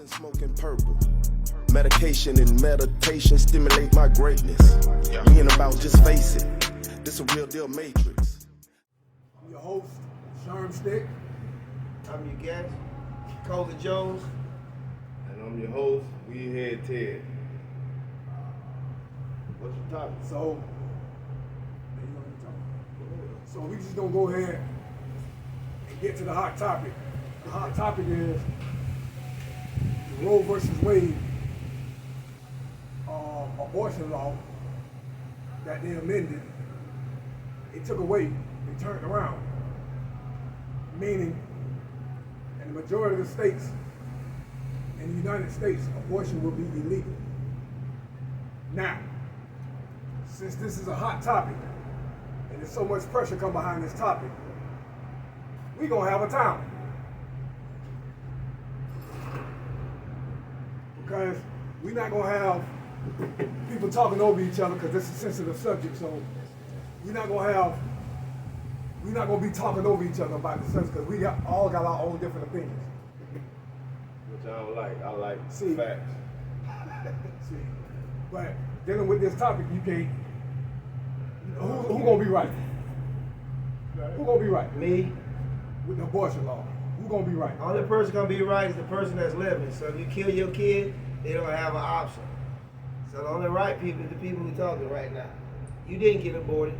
been smoking purple. Medication and meditation stimulate my greatness. Me and about, just face it. This a real deal matrix. I'm your host, Sherm Stick. I'm your guest, Coley Jones. And I'm your host, Weedhead Ted. What's your topic? So we just gonna go ahead and get to the hot topic. The hot topic is the Roe versus Wade abortion law that they amended. It took away, they turned around, meaning in the majority of the states in the United States, abortion will be illegal. Now, since this is a hot topic and there's so much pressure come behind this topic, we gonna have a time. Because we're not gonna have people talking over each other because this is a sensitive subject, so we're not gonna be talking over each other about the subject because we all got our own different opinions. Which I don't like. I like See. facts. See, but dealing with this topic, you can't. Who gonna be right? Who gonna be right? Me. With the abortion law, who gonna be right? The only person gonna be right is the person that's living. So if you kill your kid, they don't have an option. So the only right people is the people who talking right now. You didn't get aborted.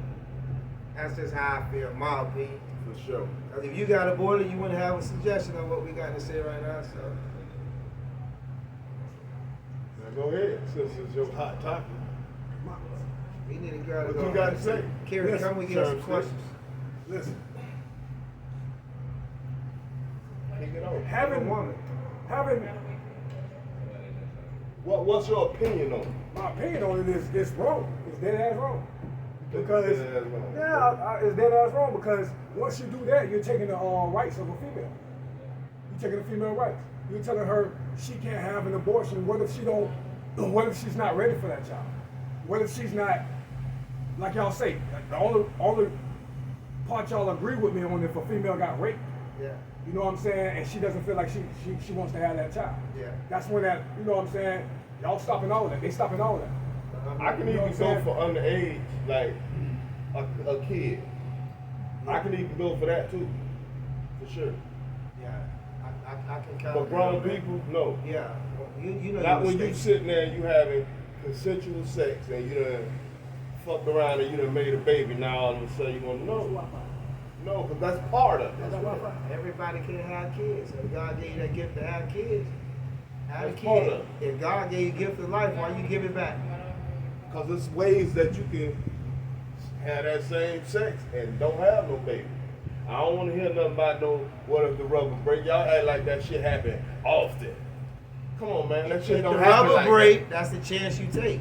That's just how I feel, my opinion. For sure. Because if you got aborted, you wouldn't have a suggestion of what we got to say right now. So Now go ahead, since it's your hot topic. we need a girl to What go. you got to say? Carrie, Listen, come we get some Sherm, questions. Listen, Kick it off. having What's your opinion on it? my opinion on it is it's wrong. It's dead ass wrong. Because It's dead ass wrong. it's dead ass wrong because once you do that, you're taking the rights of a female. You're taking the female rights. You're telling her she can't have an abortion. What if she don't? What if she's not ready for that child? What if she's not? Like y'all say, the only part y'all agree with me on if a female got raped. Yeah. You know what I'm saying? And she doesn't feel like she wants to have that child. Yeah. That's when that, you know what I'm saying? Y'all stopping all that. They stopping all that. I can You know even what go I'm for underage, like a kid. I can even go for that too, for sure. Yeah. I can kind But of. grown people, no. Yeah. You know. Not your when you mistakes. sitting there and you having consensual sex and you done fucked around and you done made a baby. Now all of a sudden you want to know. No, because that's part of it. Everybody can have kids. If God gave you that gift to have kids, have a That's part kid. of it. If God gave you a gift of life, why you give it back? Because there's ways that you can have that same sex and don't have no baby. I don't want to hear nothing about no, what if the rubber break? Y'all act like that shit happen often. Come on, man. That shit If the don't happen rubber like break, that's the chance you take.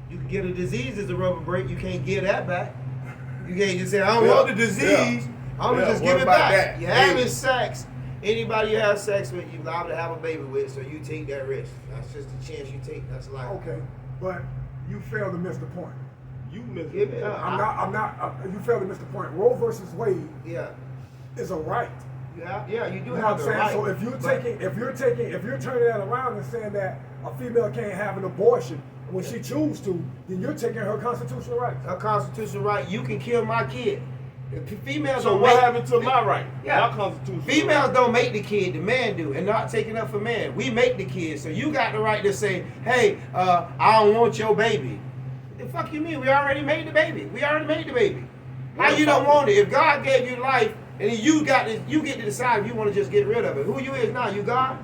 You can get a disease as a rubber break. You can't get that back. You can't just say, I don't Yeah. want the disease. Yeah. I'm going to Yeah, just what give it about back. that? You're having sex. Anybody you have sex with, you're liable to have a baby with, so you take that risk. That's just the chance you take. That's life. Okay, but you failed to miss the point. that. You miss Give it it. up. You failed to miss the point. Roe versus Wade Yeah. is a right. You do You know what have I'm the saying? right. So if you're turning that around and saying that a female can't have an abortion when she chooses to, then you're taking her constitutional rights. a constitutional right, you can kill my kid. If females So don't what make, happened to my right? Yeah. My constitution. females don't make the kid, the man do, and not taking up for men. We make the kid, so you got the right to say, hey, I don't want your baby. The fuck you mean? We already made the baby. How you don't want it? If God gave you life, and you get to decide if you want to just get rid of it. Who you is now? You God?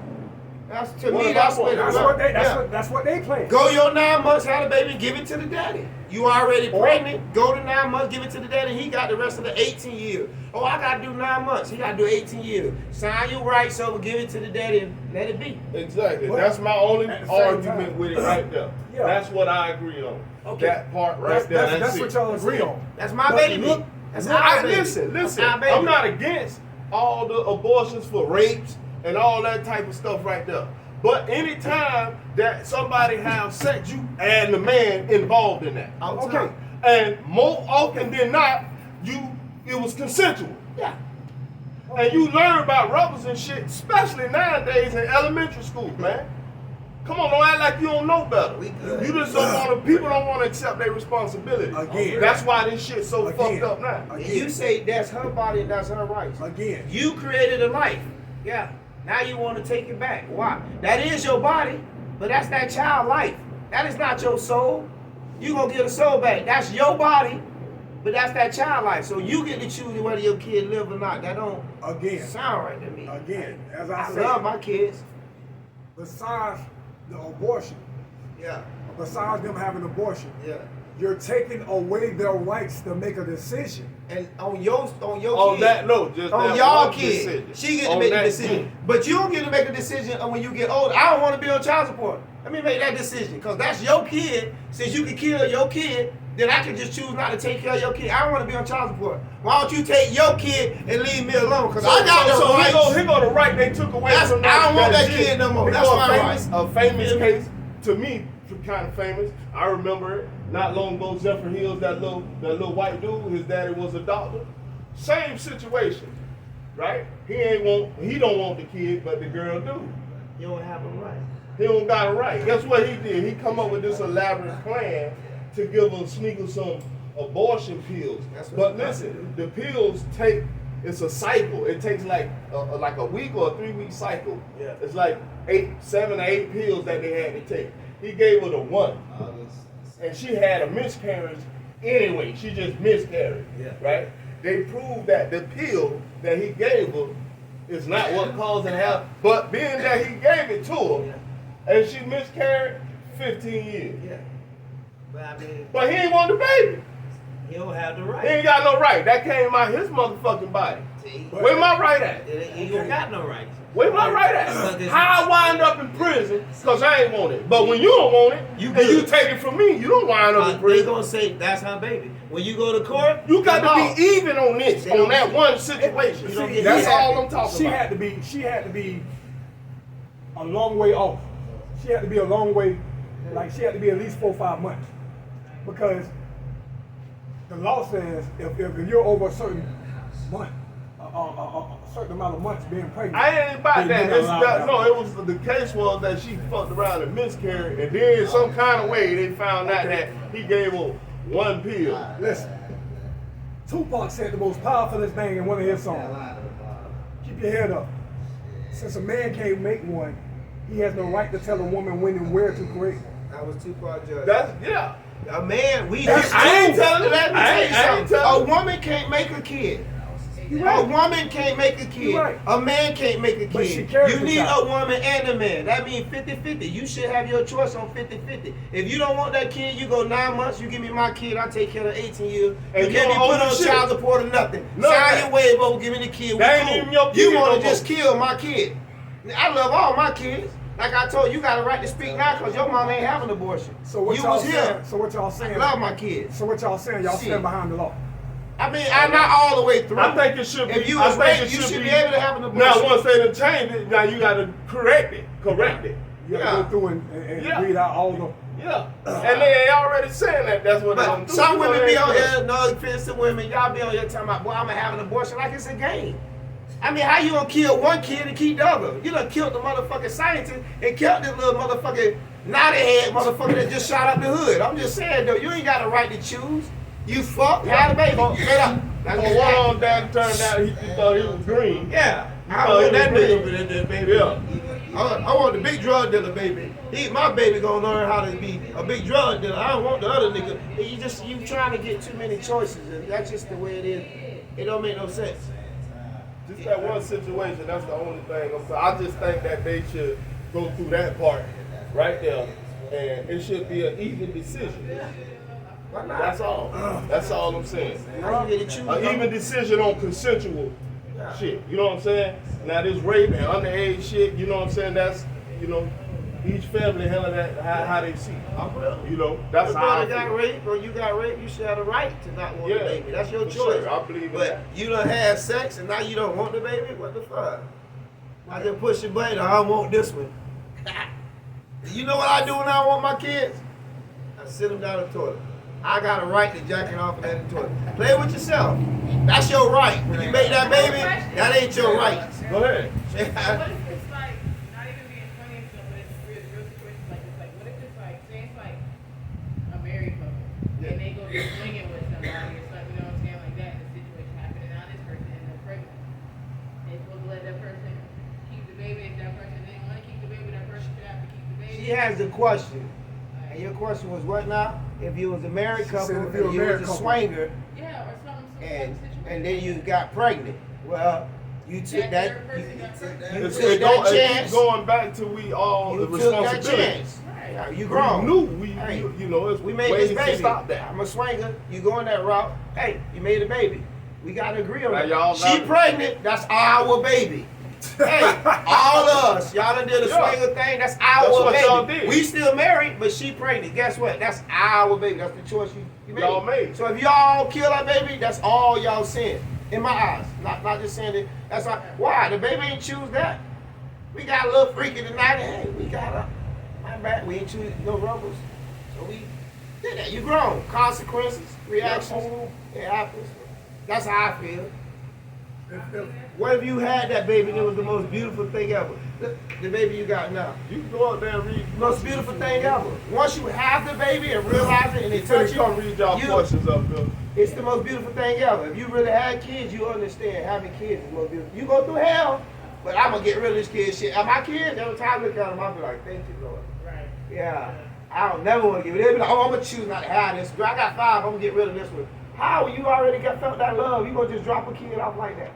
That's to What me. about That's what- what. That's what they claim. Go your 9 months, have the baby, give it to the daddy. You already pregnant, go to 9 months, give it to the daddy. He got the rest of the 18 years. Oh, I got to do 9 months. He got to do 18 years. Sign your rights over, give it to the daddy, and let it be. Exactly. But That's my only at the same argument time- with it right there. Yeah. That's what I agree on. Okay. That part right there. That's what y'all agree on. That's my But baby. look, That's Well, our baby. listen. That's our baby. I'm not against all the abortions for rapes and all that type of stuff right there. But anytime that somebody have sex, you add the man involved in that. And you learn about rubbers and shit, especially nowadays in elementary school, man. Come on, don't act like you don't know better. We good. You just don't want to, people don't want to accept their responsibility. Again. That's why this shit's so fucked up now. And you say that's her body and that's her rights. Again. You created a life. Yeah. Now you want to take it back. Why? That is your body, but that's that child life. That is not your soul. You gonna get a soul back. That's your body, but that's that child life. So you get to choose whether your kid live or not. That don't sound right to me. Again, as I I said, love my kids. besides the abortion, Yeah. besides them having abortion, Yeah. you're taking away their rights to make a decision. And on your On kid, that note, just on that y'all one kid, decision. she get to On make the that decision. kid. But you don't get to make a decision when you get older. I don't want to be on child support. Let me make that decision, because that's your kid. Since you can kill your kid, then I can just choose not to take care of your kid. I don't want to be on child support. Why don't you take your kid and leave me alone? Because I got the rights. Here go the right they took away That's- from I don't want that shit. kid no more. Here That's go my a famous case, to me, kind of famous. I remember it. Not long ago, Zephyr Hills, that little white dude, his daddy was a doctor. Same situation, right? He don't want the kid, but the girl do. You don't have a right. He don't got it right. Guess what he did? He come up with this elaborate plan to give a sneaker some abortion pills. That's what But he got listen, the pills it's a cycle. It takes like a week or a 3-week cycle. Yeah. It's like 7 or 8 pills that they had to take. He gave her the one. And she had a miscarriage anyway. She just miscarried. Yeah. Right? They proved that the pill that he gave her is not what caused it to happen. But being that he gave it to her, and she miscarried, 15 years. Yeah. But I mean, But he ain't want the baby. he don't have the He right. ain't got no right. That came out his motherfucking body. See? Where my right at? He don't got no rights. Where my right at? How I wind up in prison because I ain't want it. But when you don't want it, You and you good. take it from me, you don't wind up in They prison. gonna say that's her baby. When you go to court, You got no. to be even on this, They on don't that get- one situation. You don't get- That's he all I'm talking She about. had to be a long way off. She had to be a long way, like she had to be at least 4 or 5 months, because the law says if you're over a certain month, a certain amount of months being pregnant, I ain't about then that. you're not allowed No, it was the case was that she fucked around and miscarried, and then some kind of way they found out that he gave her one pill. Listen, Tupac said the most powerful thing in one of his songs. Keep your head up. Since a man can't make one, he has no right to tell a woman when and where to create one. I was Tupac judge. That's yeah. A man, we That's just I ain't told- telling you. Let me I tell ain't- you I ain't something. telling A woman can't make a kid. You A right. woman can't make a kid. You right. A man can't make a But she kid. carries You the need child. a woman and a man. That means 50-50. You should have your choice on 50-50. If you don't want that kid, you go 9 months, you give me my kid, I take care of 18 years. And You you can't be don't put own on shit. child support or nothing. None of Sign that. your waiver over, give me the kid. That We ain't cool. even your You kid want no to just more. kill my kid. I love all my kids. Like I told you, got a right to speak now because your mom ain't having an abortion. So what you y'all was saying? here. So what y'all I saying? love my kids. So what y'all saying? Y'all Shit. stand behind the law. I mean, I'm not all the way through. I think it should be. If you I was think raped, it you should be able to have an abortion. Now, once they done changed it, now you got to correct it. You gotta go through and Yeah. read out all the. Yeah, and they ain't already saying that. That's what they're gonna But do. some You know, women they be ain't on gonna- here, no offense to women, y'all be on here talking about, boy, I'm gonna have an abortion like it's a game. I mean, how you gonna kill one kid and keep the other? You done killed the motherfucking scientist and killed this little motherfucking naughty head motherfucker that just shot up the hood. I'm just saying though, you ain't got a right to choose. You fuck, had a baby, straight up. That's So just one that. on that turned out he thought he was green. Yeah, I Oh, want that he was nigga green. with that baby. Yeah. I want the big drug dealer baby. My baby gonna learn how to be a big drug dealer. I don't want the other nigga. You trying to get too many choices, and that's just the way it is. It don't make no sense. Just that one situation, that's the only thing. I just think that they should go through that part right there, and it should be an even decision. Why not? That's all. That's all I'm saying. Now you get to choose. An even decision on consensual shit. You know what I'm saying? Now this rape and underage shit, you know what I'm saying? That's, you know, each family handle that how they see it. I'm real. You know, that's If how I brother got feel. raped or you got raped, you should have the right to not want Yeah, the baby. That's your for choice. sure. I believe in But that. you done had sex and now you don't want the baby? What the fuck? I just push your button, I don't want this one. You know what I do when I want my kids? I sit them down the toilet. I got a right to jack it off and let it toilet. Play with yourself. That's your right. When you make that baby, that ain't your right. Go ahead. What if it's like, not even being funny and stuff, but it's real situations like this. Like, what if it's like, say it's like a married couple, and they go to swinging with somebody or something, you know what I'm saying, like that, and the situation happened, and now this person ends up pregnant. They supposed to let that person keep the baby. If that person didn't want to keep the baby, that person should have to keep the baby. She has the question. And your question was what now? If you was a married couple said and if you you're a was married a couple. swinger Yeah, or something, some and situation. and then you got pregnant. Well, you took that third person got pregnant. you It's, took it go, that it chance. keeps going back to we all You the took that responsibility. chance. Yeah, you grown. We knew we Hey, you know it's we made ways this to baby. stop that. I'm a swinger. You going that route? Hey, you made a baby. We gotta agree on Now that. y'all She got- pregnant. That's our baby. Hey, all of us, y'all done did a Yeah. swinger thing. That's our That's what baby. y'all did. We still married, but she pregnant. Guess what? That's our baby. That's the choice you made. Y'all made. So if y'all kill that baby, that's all y'all sin. In my eyes, not just saying that. That's why the baby ain't choose that. We got a little freaky tonight. Hey, we got a. My bad. We ain't choose no rubbers. So we did that. You grown. Consequences, reactions. It happens. That's how I feel. What if you had that baby and it was the most beautiful thing ever? The baby you got now. You can go out there and read. Most beautiful thing ever. Once you have the baby and realize it and it touch Come read y'all you, questions up there. it's the most beautiful thing ever. If you really had kids, you understand having kids is the most beautiful. You go through hell, but I'm gonna get rid of this kid shit. And my kids, every time I look at them, I'll be like, thank you, Lord. Right. Yeah. I don't never want to give it. They'll be like, oh, I'm gonna choose not to have this. I got 5, I'm gonna get rid of this one. How you already felt that love? You gonna just drop a kid off like that?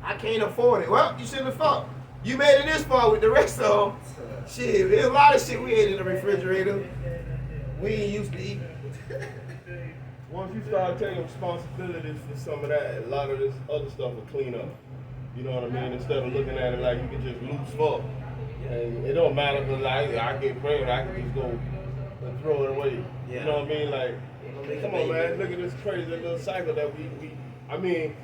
I can't afford it. Well, you shouldn't have fought. You made it this far with the rest of them. Shit, there's a lot of shit we ate in the refrigerator. We ain't used to eat. Once you start taking responsibilities for some of that, a lot of this other stuff will clean up. You know what I mean? Instead of looking at it like you can just lose fuck. And it don't matter because I get pregnant, I can just go and throw it away. You know what I mean? Like, come on, man, look at this crazy little cycle that I mean,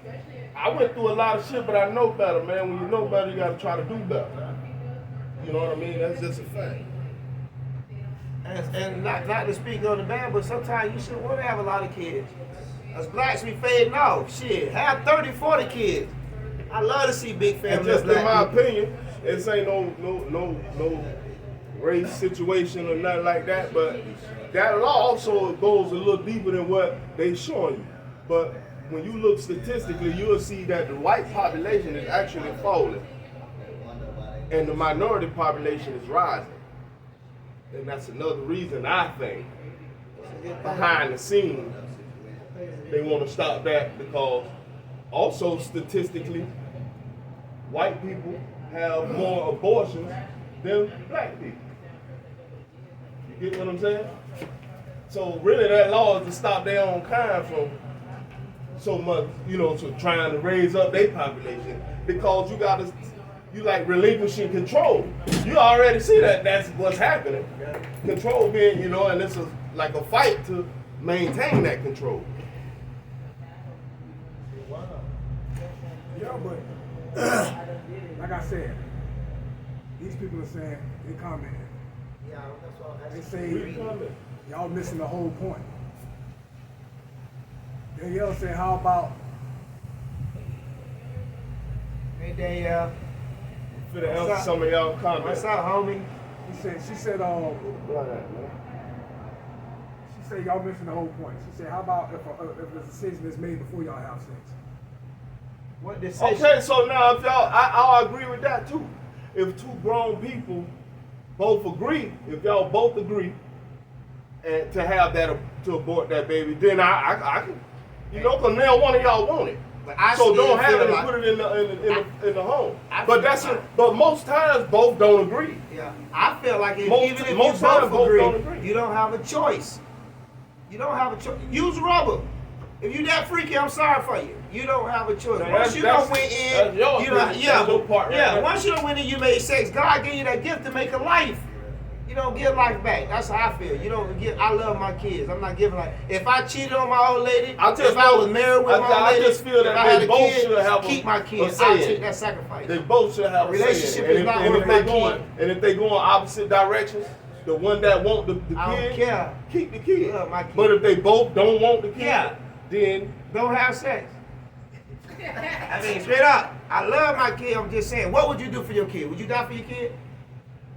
I went through a lot of shit, but I know better, man. When you know better, you gotta try to do better. You know what I mean? That's just a fact. And not to speak on the man, but sometimes you should want to have a lot of kids. As blacks, we fading off. Shit, have 30, 40 kids. I love to see big And families. just in black my people. opinion, this ain't no race situation or nothing like that, but that law also goes a little deeper than what they showing you. But when you look statistically, you'll see that the white population is actually falling, and the minority population is rising. And that's another reason I think behind the scenes they want to stop that, because also statistically white people have more abortions than black people. You get what I'm saying? So really that law is to stop their own kind from so much, to trying to raise up their population, because you like relinquishing control. You already see that that's what's happening. Control being, and this is like a fight to maintain that control. Yeah, but like I said, these people are saying, they commenting. They say y'all missing the whole point. Danielle said, how about Hey, Danielle. For the answer some of y'all comments. What's up, homie? she said she said y'all missing the whole point. She said, how about if the decision is made before y'all have sex? What decision? Okay, so now if I'll agree with that too. If two grown people both agree, if y'all both agree, and to have that to abort that baby, then I can, because now one of y'all want it. But I So still don't have feel it and like- put it in the home. I But feel- but most times both don't agree. Yeah, I feel like even if you most times both agree, don't agree. you don't have a choice. You don't have a choice. Use rubber. If you that freaky, I'm sorry for you. You don't have a choice. Now, Once you don't went that's in, your you don't, opinion. yeah, That's your part right yeah. there. Once you don't went in, you made sex. God gave you that gift to make a life. You don't give life back. That's how I feel. You don't give. I love my kids. I'm not giving if I cheated on my old lady, if I was married with my old I lady, just feel that if I had they a both kid, should have keep my kids. a I'll say. take that sacrifice. They both should have A a say. relationship And is not worth my kid. And if they go in opposite directions, the one that want the I kid, don't care. keep the kid. Love my kid. But if they both don't want the kid, Yeah. then Don't have sex. I mean, straight up. I love my kid. I'm just saying, what would you do for your kid? Would you die for your kid?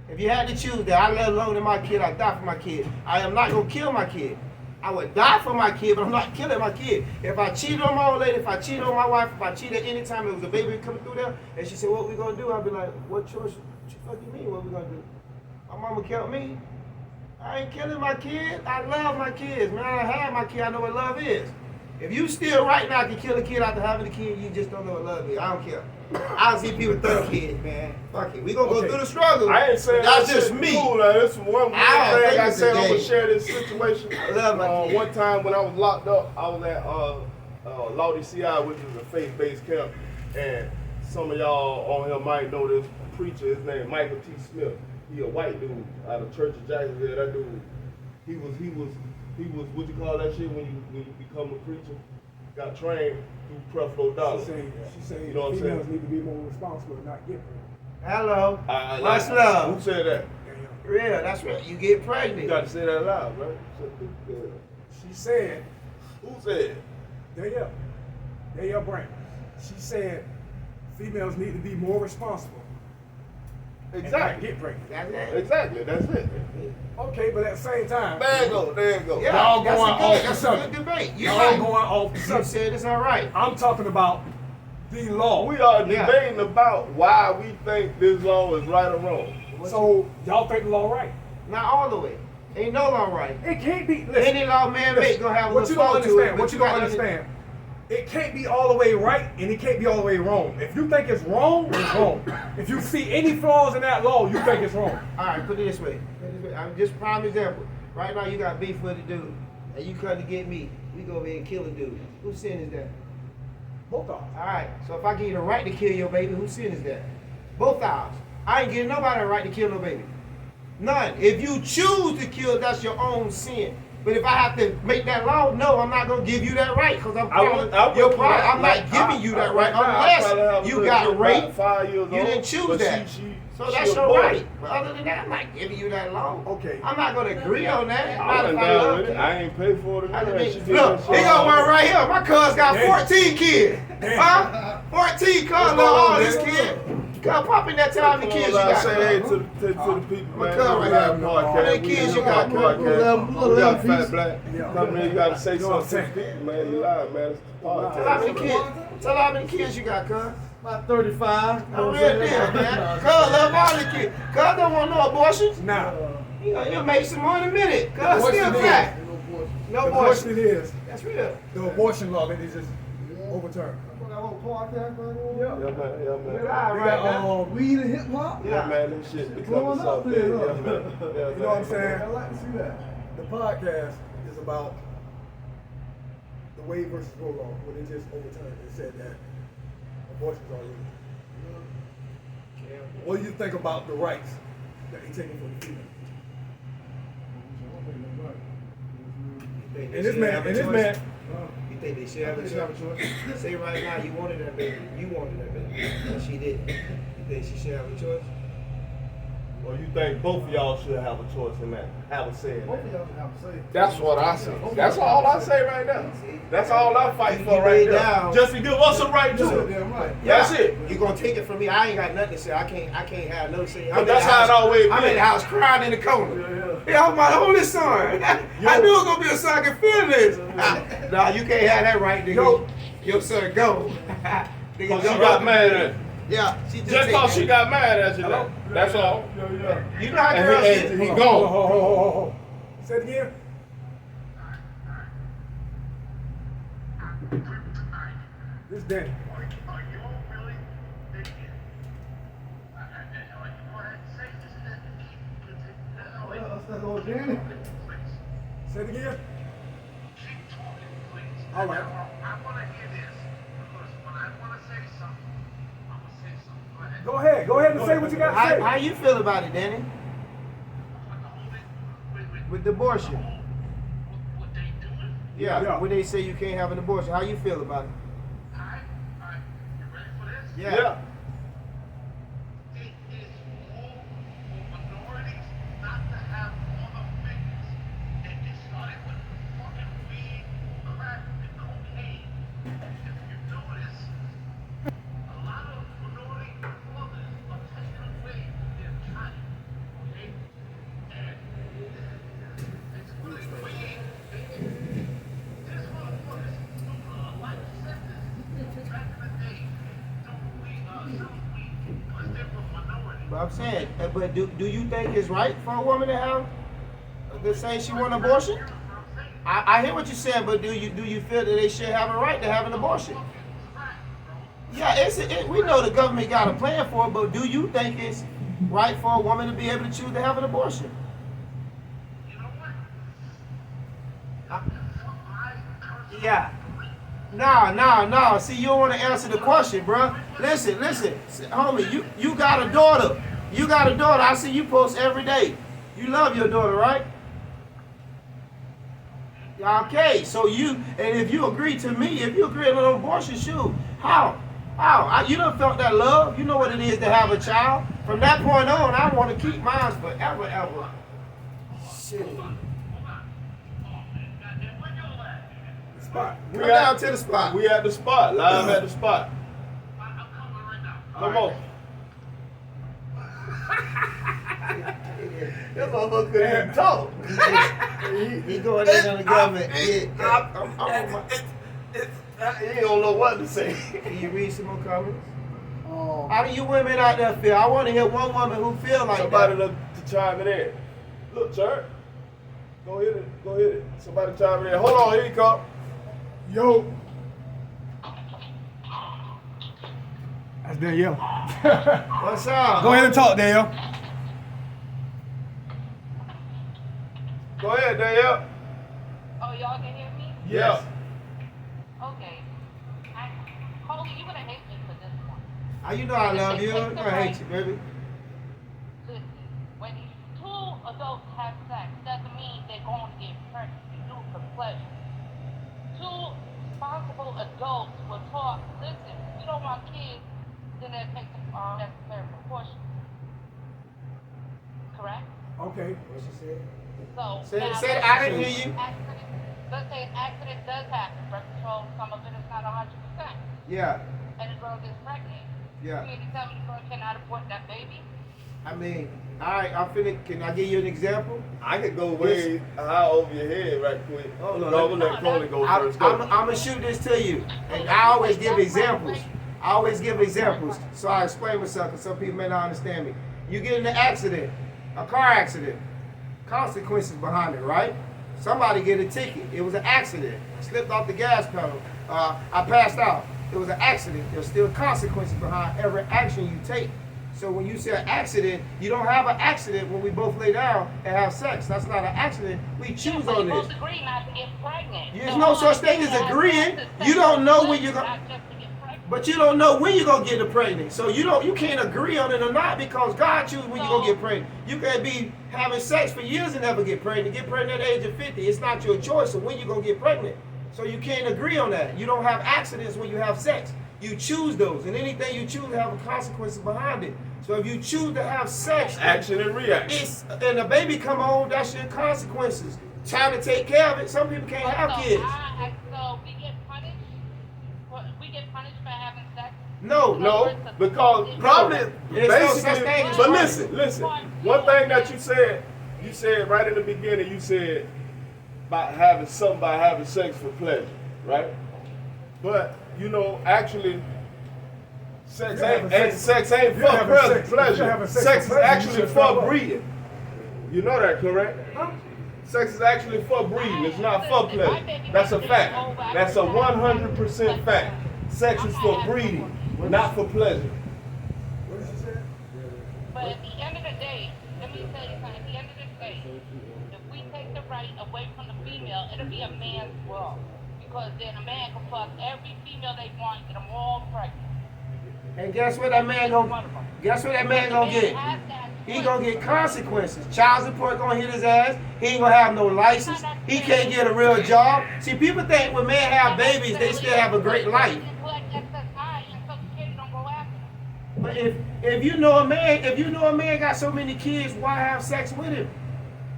If you had to choose that, I love longer than my kid, I die for my kid. I am not gonna kill my kid. I would die for my kid, but I'm not killing my kid. If I cheated on my old lady, if I cheated on my wife, if I cheated any time it was a baby coming through there, and she said, what we gonna do? I'd be like, what choice? What the fuck you mean, what we gonna do? My mama killed me. I ain't killing my kid. I love my kids, man. I have my kid. I know what love is. If you still right now can kill a kid after having a kid, you just don't know what love is. I don't care. I see people with 30 kids, man. Fuck it. We gonna go through the struggle. I ain't saying that's that just shit me. Cool, now. This one I don't thing think I it's said a I'm gonna game. share this situation. I love my kid. One time when I was locked up, I was at Lodi CI, which is a faith-based camp, and some of y'all on here might know this preacher. His name Michael T. Smith. He a white dude out of Church of Jacksonville. That dude, he was what you call that shit when you become a preacher? Got trained through Creflo Dollar. She say You know what I'm females saying? need to be more responsible and not get pregnant. Hello. What's Who love? said that? Real, that's right. You get You pregnant. got to say that loud, right? She said, Who said? they're your brain. She said females need to be more responsible and not Exactly. get pregnant. That's it. Exactly. That's it. Okay, but at the same time, There you go. There you go. Yeah, Y'all that's going a good, off the that's a subject. good debate. You y'all right. going off the You subject. said it's all right. I'm talking about the law. We are Yeah. debating about why we think this law is right or wrong. So y'all think the law right? Not all the way. Ain't no law right. It can't be. Listen, Any law man make gonna have a what you little don't fault to it. understand. but What you don't gotta- understand. It can't be all the way right and it can't be all the way wrong. If you think it's wrong, it's wrong. If you see any flaws in that law, you think it's wrong. All right, put it this way. I'm just prime example. Right now you got beef with a dude, and you come to get me. We go over here and kill a dude. Whose sin is that? Both of them. All right. So if I give you the right to kill your baby, whose sin is that? Both ours. I ain't giving nobody the right to kill no baby. None. If you choose to kill, that's your own sin. But if I have to make that law, no, I'm not gonna give you that right because I'm your pride. I'm not giving you that right unless you got raped. 5 years old. You didn't choose but that. So that's a your boy. right. But other than that, I'm not giving you that law. Okay. I'm not gonna agree on that. I Not went if I down love with it. you. I ain't paid for it. I She mean, did look, that shit. he got one right here. My cuz got Damn. 14 kids. Damn. Huh? 14 cuz love all these kids. Cuz pop in that, tell how many kids you got. Say hey to the people, My man. cuz right We got a here. podcast. How many kids you got, We cuz? got a podcast. We got Little Fat Black. Yeah. Come in, you gotta say You know what I'm something to the people, man. You live, man. It's the podcast. Tell how many kids. Tell how many kids you got, cuz. About 35. I'm real deal, man. Cuz love all the kids. Cuz don't want no abortions. Now, You'll make some more in a minute. Cuz What's still the fat. No the abortion. question is, That's real. the abortion law that is just overturned. That whole podcast right on. Yeah. Yeah, man. Yeah, We man. live They right got, now. Weed and hip hop. Yeah, man. This shit becoming Growing up something. there, Yeah, huh? man. Yeah, You know what I'm saying? I like to see that. The podcast is about the Wade versus Roe law, when they just overturned and said that abortions are illegal. What do you think about the rights that they taking from the female? And this man, You think they should have a choice? Say right now you wanted that baby. You wanted that baby. And she didn't. You think she should have a choice? Or you think both of y'all should have a choice in that? Have a say in Both that? of y'all can have a say. That's what I say. That's all I say right now. That's all I fight for You right lay now. down. Just to give us a right to it. Damn right. That's it. You gonna take it from me? I ain't got nothing to say. I can't have no say. But that's how it always I'm been. in the house crying in the corner. Yeah, I'm my only son. I knew it was gonna be a son I could feel this. Nah, you can't have that right, nigga. Yo. Your son go. Nigga, She go. got mad at it. Yeah, she Just take cause that. she got mad at you. That's all. You know how And girls he get. gone. Oh. Say it again. This is Danny. That's that old Danny. Say it again. All right. I want to hear this because when I want to say something, I'm going to say something. Go ahead. Go ahead. Go ahead and say what you got to How say. you feel about it, Danny? With the abortion? What they doing? Yeah, Yeah. when they say you can't have an abortion, how you feel about it? All right. You ready for this? Yeah. It is more for minorities not to have I'm saying, but do you think it's right for a woman to have to say she want an abortion? I hear what you're saying, but do you feel that they should have a right to have an abortion? Yeah, we know the government got a plan for it, but do you think it's right for a woman to be able to choose to have an abortion? Yeah. No. See, you don't want to answer the question, bro. Listen, homie. You got a daughter. I see you post every day. You love your daughter, right? Okay. So and if you agree to me, if you agree on an abortion, shoot, how? You done felt that love. You know what it is to have a child. From that point on, I want to keep mine forever, ever. Shit. Spot. Come down to the spot. We at the spot, live at the spot. Come on. That motherfucker couldn't even talk. He going in on the government. He don't know what to say. Can you read some more comments? How do you women out there feel? I want to hear one woman who feel like Somebody that. to chime it in. Look, Sherm. Go hit it. Somebody chime it in. Hold on, here you come. Yo. That's Danielle. What's up? Go ahead and talk, Danielle. Go ahead, Danielle. Oh, y'all can hear me? Yeah. Okay. Coley, you gonna hate me for this one. How you know I love you? I'm gonna hate you, baby. Listen, when two adults have sex, doesn't mean they're going to get pregnant. You do it for pleasure. Two responsible adults will talk. Listen, we don't want kids, then they take the necessary precautions. Correct? Okay. What she said? So Say now, it. I didn't hear you. Let's say an accident does happen. Birth control, some of it is not 100%. Yeah. And the girl gets pregnant. Yeah. You mean to tell me the girl cannot abort that baby? I mean, all right. I'm finna. Can I give you an example? I could go way high over your head right quick. Hold on. No, I'm gonna let Coley go first. Go. I'm gonna shoot this to you, and I always give examples. So I explain myself because some people may not understand me. You get in an accident, a car accident, consequences behind it, right? Somebody get a ticket. It was an accident. Slipped off the gas pedal. I passed out. It was an accident. There's still consequences behind every action you take. So when you say an accident, you don't have an accident when we both lay down and have sex. That's not an accident. We choose on this. Both agree not to get pregnant. There's no such thing as agreeing. You don't know when you're gonna. But you don't know when you're gonna get pregnant. So you can't agree on it or not because God chooses when you're gonna get pregnant. You can be having sex for years and never get pregnant. Get pregnant at the age of 50. It's not your choice of when you're gonna get pregnant. So you can't agree on that. You don't have accidents when you have sex. You choose those, and anything you choose have a consequence behind it. So if you choose to have sex, Action and reaction. and the baby come on, that's your consequences. Time to take care of it. Some people can't have kids. So we get punished. We get punished for having sex. No, because probably There's no such basically. thing as But punishment. listen. One thing that you said right in the beginning. You said about having sex for pleasure, right? But actually, sex ain't for pleasure. Sex is actually for breeding. You know that, correct? Sex is actually for breeding. It's not for pleasure. That's a fact. That's a 100% fact. Sex is for breeding, not for pleasure. What did she say? But at the end of the day, let me tell you something. At the end of the day, if we take the right away from the female, it'll be a man's world. Because then a man can fuck every female they want, get them all pregnant. And guess what that man gonna get? He gonna get consequences. Child support gonna hit his ass. He ain't gonna have no license. He can't get a real job. See, people think when men have babies, they still have a great life. But if you know a man got so many kids, why have sex with him?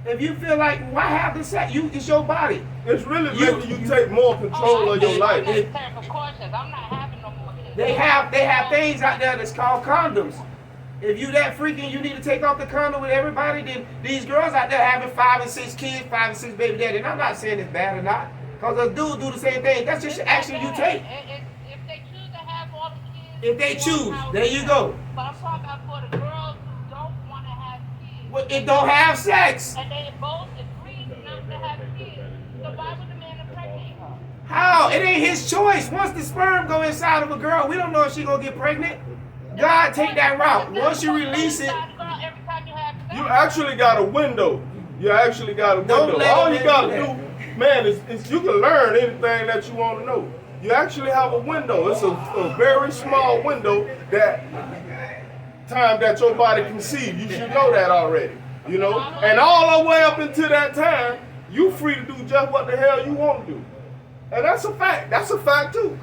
If you feel like, why have the sex? It's your body. It's really making you take more control of your life. They have things out there that's called condoms. If you that freaking, you need to take off the condom with everybody. Then these girls out there having 5 and 6 kids, 5 and 6 baby daddy. And I'm not saying it's bad or not, because a dude do the same thing. That's just the action you take. If they choose to have all the kids, If they choose, there you go. But I'm talking about for the girls who Well, it don't have sex. And they both agreed not to have kids. So why would the man impregnate her? How? It ain't his choice. Once the sperm go inside of a girl, we don't know if she gonna get pregnant. God take that route. Once you release it, You actually got a window. You actually got a window. All you gotta do, man, is you can learn anything that you want to know. You actually have a window. It's a very small window that time that your body conceive. You should know that already. You know? And all the way up until that time, you free to do just what the hell you want to do. And that's a fact. That's a fact too.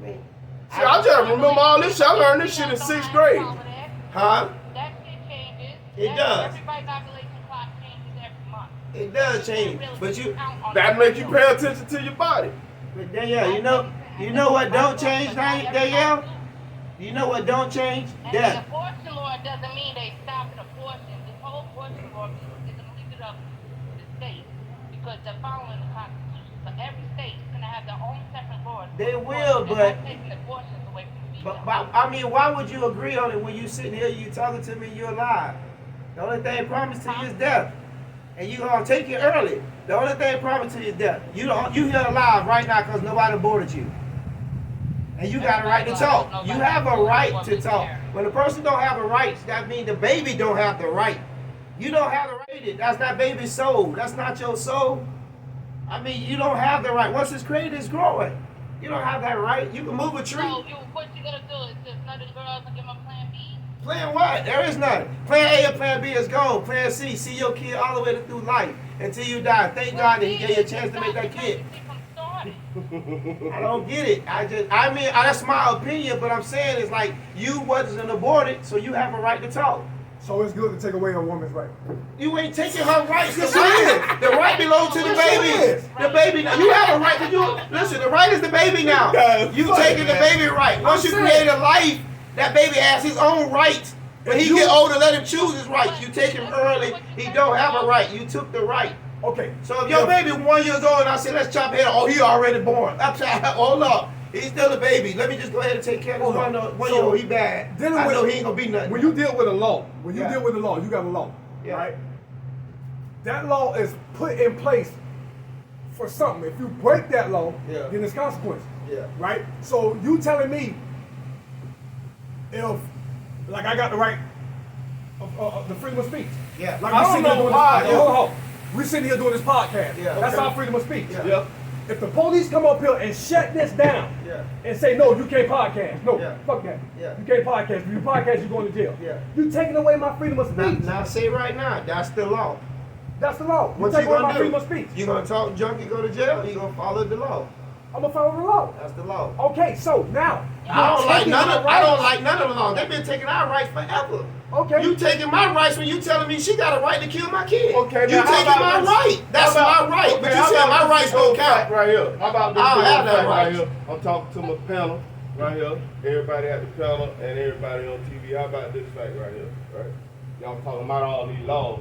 See, I just remember all this shit. I learned this shit in 6th grade. huh? That shit changes. It does. Everybody's ovulation clock changes every month. It does change, but you. That make you pay attention to your body. But Danielle, you know what don't change, Danielle? You know what don't change? And the Death. abortion law doesn't mean they stop an abortion. This whole abortion law is going to leave it up to the state because they're following the Constitution. So every state is going to have their own separate laws. They will, They're but- not taking abortions away from people. But I mean, why would you agree on it when you sitting here, you talking to me, you're alive? The only thing promised to you is death, and you gonna take it early. The only thing promised to you is death. You here alive right now because nobody aborted you, and you got a right to talk. You have a right to talk. When a person don't have a right, that means the baby don't have the right. You don't have the right. That's that baby's soul. That's not your soul. I mean, you don't have the right. Once it's created, it's growing. You don't have that right. You can move a tree. So what you going to do is just none of the girls and give them plan B? Plan what? There is none. Plan A and plan B is gone. Plan C, see your kid all the way through life until you die. Thank God that he gave you a chance to make that kid. I don't get it. I mean, that's my opinion, but I'm saying it's like you wasn't aborted, so you have a right to talk. So it's good to take away a woman's right. You ain't taking her rights. Yes, it is. The right belongs to the Yes, it baby. is. The baby. You have a right to do it. Listen, the right is the baby now. You taking the baby right. Once you create a life, that baby has his own rights. When he get older, let him choose his rights. You take him early, he don't have a right. You took the right. Okay. So if your baby 1 year old and I say let's chop head, oh he already born. Hold up. He's still a baby. Let me just go ahead and take care of this 1 year old. He bad. I know he ain't gonna be nothing. When you deal with a law, you got a law, Yeah. right? That law is put in place for something. If you break that law, Yeah. then there's consequences. Yeah. Right? So you telling me if, like, I got the right of the freedom of speech. Yeah. Like I we don't sitting here know doing why. this. Hold on. We sitting here doing this podcast. Yeah. That's Okay. our freedom of speech. Yeah. Yep. If the police come up here and shut this down Yeah. and say, no, you can't podcast. No, Yeah. fuck that. Yeah. You can't podcast. If you podcast, you're going to jail. Yeah. You taking away my freedom of speech. Now say right now, that's the law. That's the law. What you you take away my gonna freedom of do? speech. You gonna talk junk and go to jail? Or you gonna follow the law? I'm gonna follow the law. That's the law. Okay, so now I don't like taking none my of. I don't rights. like none of the law. They've been taking our rights forever. Okay. You taking my rights when you telling me she got a right to kill my kid. Okay, You now how taking my about this? right. That's How about- my right. okay, But you how said about my this rights big don't old fact count. right here. How about this I don't big have old that fact right right. here? I'm talking to my panel right here. Everybody at the panel and everybody on TV. How about this fact right here? Right? Y'all talking about all these laws.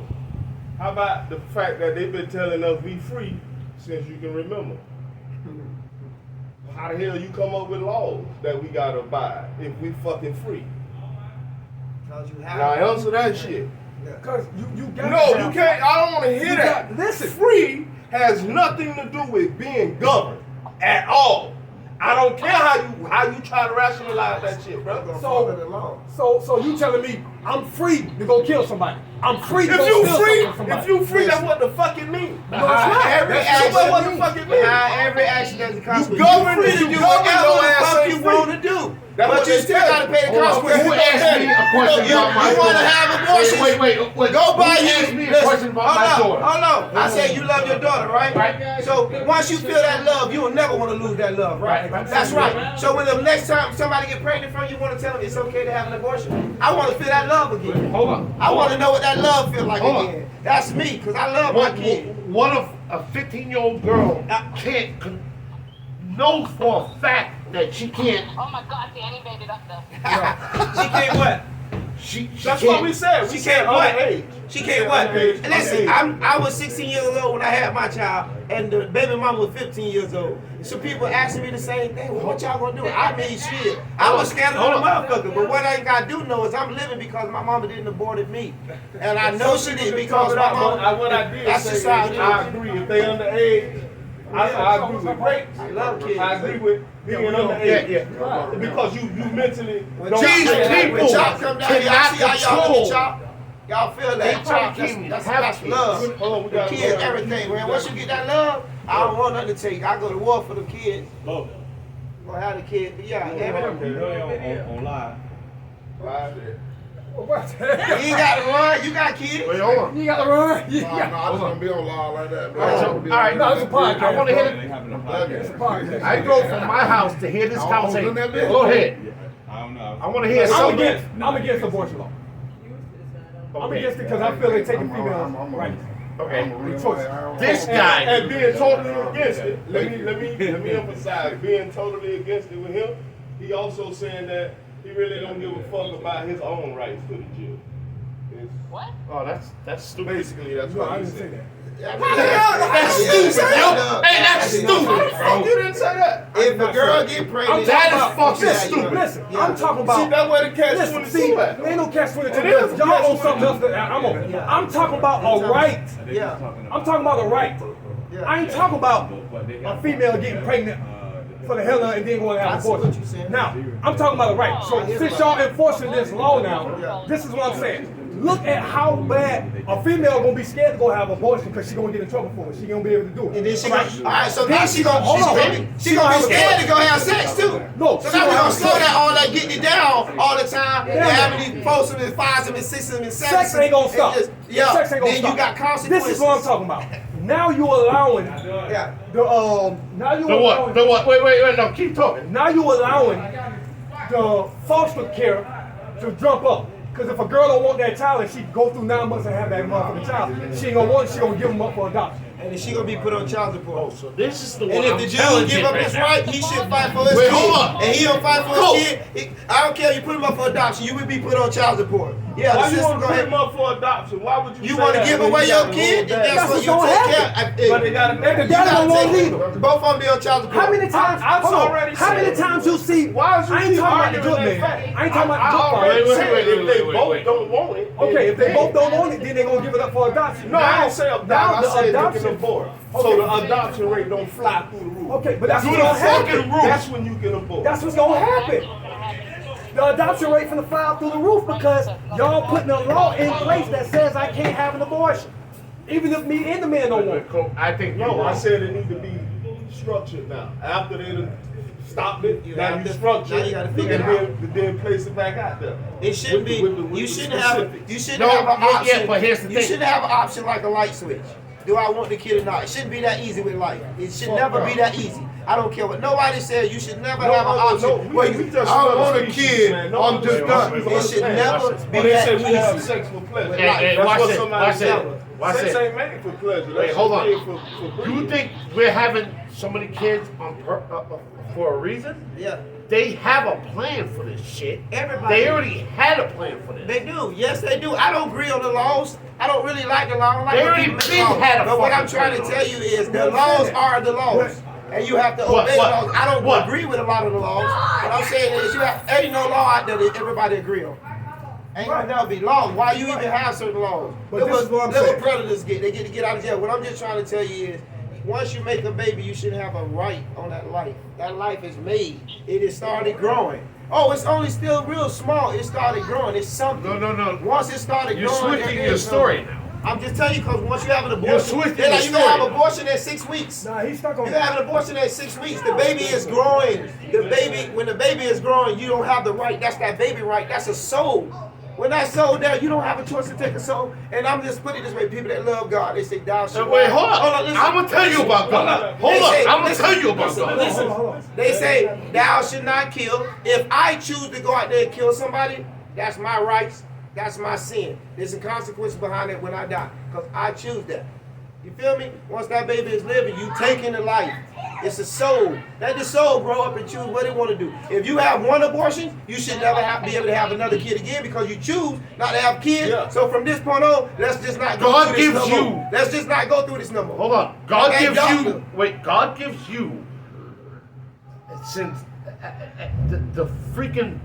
How about the fact that they've been telling us we free since you can remember? How the hell you come up with laws that we gotta abide if we fucking free? Cause you Now answer that shit. Because you got No, you can't. I don't want to hear You that. got- listen. Free has nothing to do with being governed at all. I don't care how you try to rationalize that shit, bro. Follow the law. So you telling me I'm free to go kill somebody? I'm free to If go you steal free, something from somebody. if you free, that's what the fuck it means. No, it's not. Every That's action, what what the fuck it means. behind every action there's a consequence. govern free it, to you do govern whatever your the ass fuck ain't you free. want to do. That's But what you they still tell got to pay the you. consequences. Who asked me a question You about my want to daughter? have abortions? Wait. Go buy Who you. asked me a Listen, question about my daughter? Hold on. I said you love your daughter, right? Right. So once you feel that love, you will never want to lose that love, right? Right. That's right. So when the next time somebody get pregnant from you, want to tell them it's okay to have an abortion? I want to feel that love again. Hold on. I want to know what that love feel like Hold on. again. That's me, because I love my kid. One of a 15-year-old girl can't know for a fact that she can't. Oh my God, Danny made it up there. She can't what? That's what we said. She can't what? Age. She can't what? Underage. And listen, I was 16 years old when I had my child, and the baby mama was 15 years old. So people asking me the same thing. Well, what y'all gonna do? I mean, shit. I was scared of the motherfucker, but what I gotta do know is I'm living because my mama didn't aborted me, and I know she did because my mama. What I did That's say just is, how it is. I agree. If they underage, I agree with rape. I love kids. I agree with being underage. Yeah. Because you mentally. These people y'all come down here, I cannot see how y'all look control. at y'all. Y'all feel that chop, that's love. Hold on, we The got kids, everything, man. Once you get that love, I don't want nothing to take. I go to war for the kids. Oh. Gonna have the kids, but yeah, everything. On live. What? You ain't got to run. You got kids. Wait, hold on. You got to run. You No, got I just gonna be on live like that, All right, so, bro. all right, No, it's a podcast. I want to hear They it. having a podcast. It's a podcast. I drove from my house to hear this conversation. Go ahead. I don't know. I want to hear I'm something. against abortion law. I'm against it because I feel they're taking females' rights. Okay. The choice. This guy. And being totally against it, let me emphasize, being totally against it with him, he also saying that he really don't give a fuck about his own rights to the Jew. What? Oh, that's stupid. Basically, that's No, what I he didn't say said. that. That's stupid, yo. Hey, that's stupid. Oh, you didn't say that. If a girl get pregnant, That is fucking Yeah, stupid. Listen, I'm talking about. See, that's where the catch Listen, 22 see, at. ain't no catch 22. It is Y'all catch on something else that I'm on. Yeah. I'm talking about a right. Yeah. I'm talking about a right. Yeah. I ain't talking about a female getting pregnant for the hell of it and then going to I have see what abortion. you're saying. Now, I'm talking about a right. So since y'all enforcing this law now, this is what I'm saying. Look at how bad a female gonna be scared to go have abortion because she gonna get in trouble for it. She gonna be able to do it. And then she Right? gonna, all right, so Then now she gonna, hold on, she gonna be scared to go have sex too. No, So she now we gonna gonna have slow sex. down all that getting it down all the time. And Yeah. having these fours and fives and sixes and sevens. Sex ain't gonna and stop. just- Yeah. Sex ain't gonna Then stop. you got consequences. This is what I'm talking about. Now you allowing Yeah. now you The what? allowing The what? Wait, no, keep talking. now you allowing the foster care to jump up. Because if a girl don't want that child and she go through 9 months and have that motherfucking child, she ain't gonna want it, she gonna give them up for adoption. And then she gonna be put on child support. So this is the one And if I'm the Jew challenging give up right his now. right, he should fight for his Wait, kid. hold on. And he don't fight for Go. his kid. I don't care if you put him up for adoption, you would be put on child support. Yeah, Why the you system want to go put ahead. him up for adoption? Why would you You say want to that give when away you your got a kid? little That's bad? what what's you gonna take happen. care. But they gotta And the You daddy gotta don't want take either. it. Both of them be on child support. How many times? I hold on. already How many said times you see? Why is you I ain't keep talking about the arguing good that man. fact? I ain't talking I about the good already part. said wait, if they wait, both wait. don't want it. Okay, if they then- both don't want it, then they're gonna give it up for adoption. No, I didn't say now adoption. I the said you can adoption. abort. So Okay. the adoption rate don't fly through the roof. Okay, but that's Through what's the gonna fucking happen. roof. That's when you can abort. That's what's gonna happen. The adoption rate finna fly up through the roof because y'all putting a law in place that says I can't have an abortion, even if me and the man don't want it. I think No, I said it need to be structured now. After they done stopped it, You now have you to- structure now it, you gotta and figure it then place it back out there. It shouldn't be. With the You shouldn't have. specifics. You shouldn't No, have an yeah, option. but here's the You thing. shouldn't have an option like a light switch. Do I want the kid or not? It shouldn't be that easy with life. It should never be that easy. I don't care what nobody says. You should never have an option where you. I don't want a kid. I'm just done. It should never be But they that say we have easy. sex for pleasure. Hey, That's watch what it, somebody watch said. it, watch Sex it. ain't made for pleasure. Wait, That's hold just on. made for You breeding. think we're having so many kids on for a reason? Yeah. They have a plan for this shit. Everybody. They already had a plan for this. They do. Yes, they do. I don't agree on the laws. I don't really like the law. I don't like They when already people make been laws. had a But what I'm fucking trying to plan tell you is the laws are the laws. And you have to What, obey what, the laws. I don't what? agree with a lot of the laws. What I'm saying is ain't no law out there that everybody agree on. Ain't gonna never be laws. Why you even have certain laws? But Look this is what I'm saying. predators get. They get to get out of jail. What I'm just trying to tell you is once you make a baby, you should have a right on that life. That life is made. It has started growing. Oh, it's only still real small. It started growing. It's something. No. Once it started You're growing, switching there your is story something. now. I'm just telling you because once you have an You're abortion, switching they're like, your you can have story. abortion at 6 weeks. Nah, he's stuck You on can have an abortion at 6 weeks. The baby is growing. When the baby is growing, you don't have the right. That's that baby right. That's a soul. When that soul there, you don't have a choice to take a soul. And I'm just putting it this way: people that love God, they say, "Thou shalt." Wait, hold on. listen. I'm gonna tell you about God. Hold They on. say- I'm gonna listen, tell you about listen, God. listen. Hold on. They say, "Thou should not kill." If I choose to go out there and kill somebody, that's my rights. That's my sin. There's some consequences behind it when I die, because I choose that. You feel me? Once that baby is living, you take into life. It's a soul. Let the soul grow up and choose what it want to do. If you have one abortion, you should never be able to have another kid again because you choose not to have kids. Yeah. So from this point on, let's just not go God through this gives no you. more. Let's just not go through this no more. Hold on. God Okay, gives doctor. you. Wait. God gives you. Since the freaking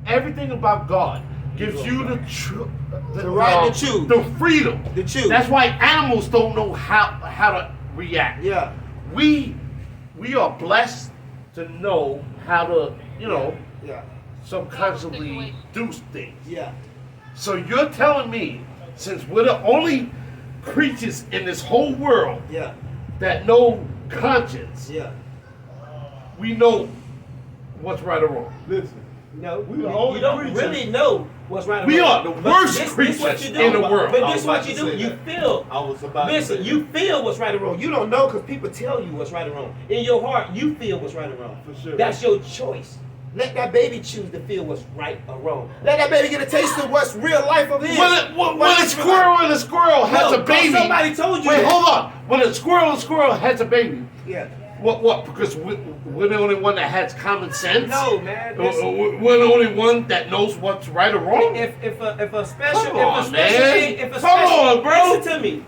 everything about God gives you the right to choose. the freedom To choose. That's why animals don't know how to react. Yeah. We are blessed to know how to Yeah. subconsciously do things. Yeah. So you're telling me, since we're the only creatures in this whole world Yeah. that know conscience, Yeah. we know what's right or wrong. Listen, No, We the you only don't creatures. really know what's right. We or are wrong. the But worst this what creatures you do. in the world. But I this was what about you to do. say You that. feel. I was about to Listen, say you feel what's right or wrong. You don't know because people tell you what's right or wrong. In your heart, you feel what's right or wrong. For sure. That's your choice. Let that baby choose to feel what's right or wrong. Let that baby get a taste of what's real life of is. When a squirrel and a squirrel has No, a baby, somebody told you Wait, that. hold on. When a squirrel and a squirrel has a baby, Yeah. what? Because we're the only one that has common sense. No, man. We're the only one that knows what's right or wrong. If a special Come on, if a special man. ed, if a Come special on, bro. listen to me.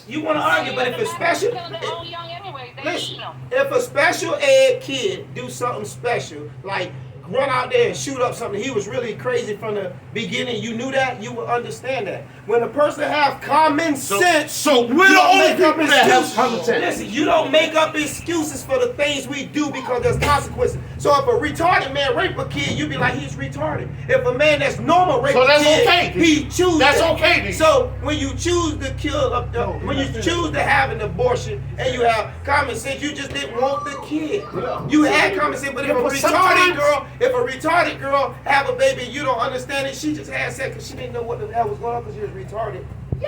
You want to argue, but if it's special, They're all young anyway. They listen, eat them. if a special ed kid do something special, like run out there and shoot up something, he was really crazy from the beginning, you knew that, you would understand that. When a person have common sense, So we're you the don't only make up people that have excuses. common sense. Listen, you don't make up excuses for the things we do because there's consequences. So if a retarded man rape a kid, you be like, he's retarded. If a man that's normal rape So a that's kid, okay. he chooses. That's that. okay, then. So when you choose to kill, when you choose to have an abortion and you have common sense, you just didn't want the kid. You had common sense, but if Yeah, a but retarded girl have a baby, you don't understand it. She just had sex because she didn't know what the hell was going on because she was retarded.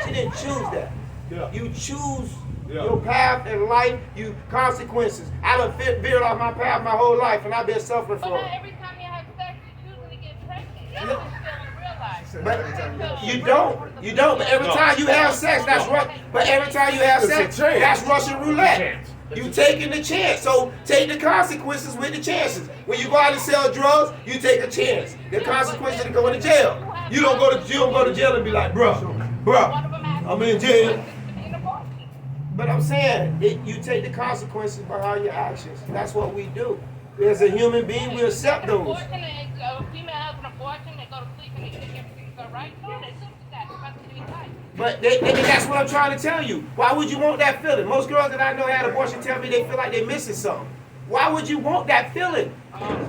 She didn't choose that. Yeah. You choose Yeah. your path in life, you consequences. I done veered off my path my whole life and I've been suffering But for not it. every time you have sex, you're choosing to get pregnant. That's what you But realize. you don't. But every time you have sex, that's right. But every time you have It's a sex, chance. that's Russian roulette. Chance. You taking the chance. So take the consequences with the chances. When you go out and sell drugs, you take a chance. The consequences of going to jail. You don't go to jail and be like, bruh, I'm in jail. But I'm saying, you take the consequences behind your actions. That's what we do. As a human being, we accept those. A female has an abortion, they go to sleep and they think everything's all right. No, they think that. It's about to be right. But that's what I'm trying to tell you. Why would you want that feeling? Most girls that I know had abortion tell me they feel like they're missing something. Why would you want that feeling?